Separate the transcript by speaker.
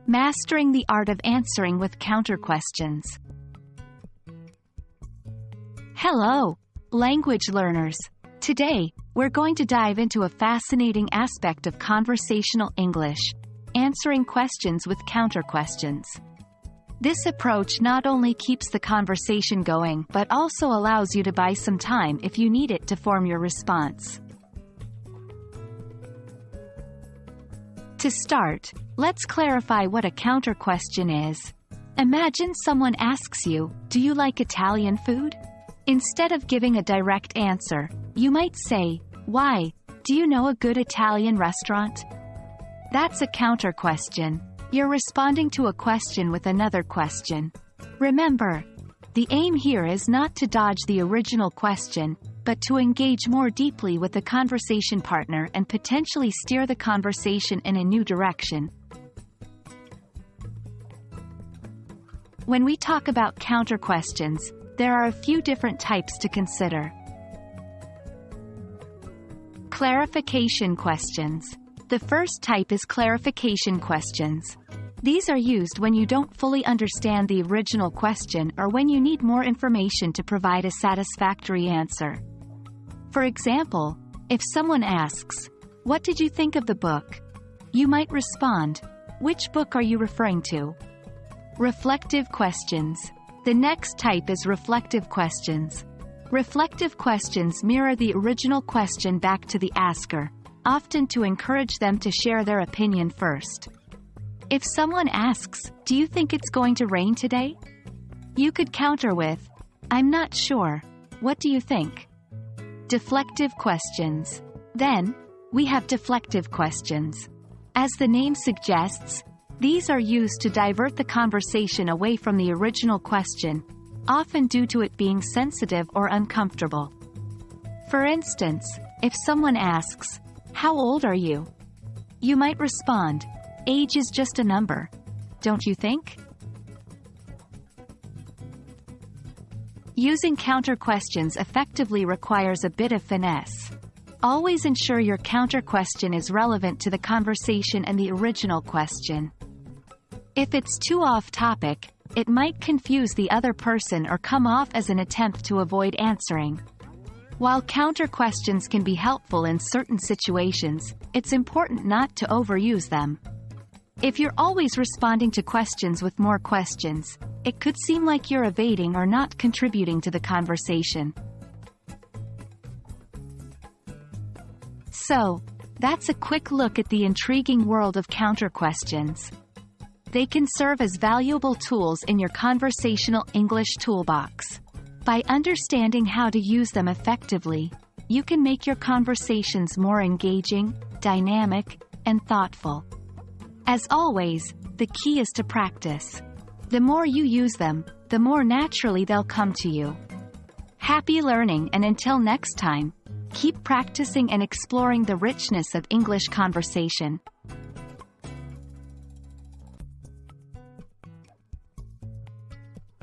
Speaker 1: Mastering the art of answering with counter questions. Hello, language learners. Today, we're going to dive into a fascinating aspect of conversational English, answering questions with counter questions. This approach not only keeps the conversation going but also allows you to buy some time if you need it to form your response. To start, let's clarify what a counter question is. Imagine someone asks you, "Do you like Italian food?" Instead of giving a direct answer, you might say, "Why? Do you know a good Italian restaurant?" That's a counter question. You're responding to a question with another question. Remember, the aim here is not to dodge the original question, but to engage more deeply with the conversation partner and potentially steer the conversation in a new direction. When we talk about counter questions, there are a few different types to consider. Clarification questions. The first type is clarification questions. These are used when you don't fully understand the original question or when you need more information to provide a satisfactory answer. For example, if someone asks, "What did you think of the book?" you might respond, "Which book are you referring to?" Reflective questions. The next type is reflective questions. Reflective questions mirror the original question back to the asker, often to encourage them to share their opinion first. If someone asks, "Do you think it's going to rain today?" you could counter with, "I'm not sure. What do you think?" Deflective questions. Then, we have deflective questions. As the name suggests, these are used to divert the conversation away from the original question, often due to it being sensitive or uncomfortable. For instance, if someone asks, "How old are you?" you might respond, "Age is just a number. Don't you think?" Using counter questions effectively requires a bit of finesse. Always ensure your counter question is relevant to the conversation and the original question. If it's too off topic, it might confuse the other person or come off as an attempt to avoid answering. While counter questions can be helpful in certain situations, it's important not to overuse them. If you're always responding to questions with more questions, it could seem like you're evading or not contributing to the conversation. So, that's a quick look at the intriguing world of counter questions. They can serve as valuable tools in your conversational English toolbox. By understanding how to use them effectively, you can make your conversations more engaging, dynamic, and thoughtful. As always, the key is to practice. The more you use them, the more naturally they'll come to you. Happy learning, and until next time, keep practicing and exploring the richness of English conversation.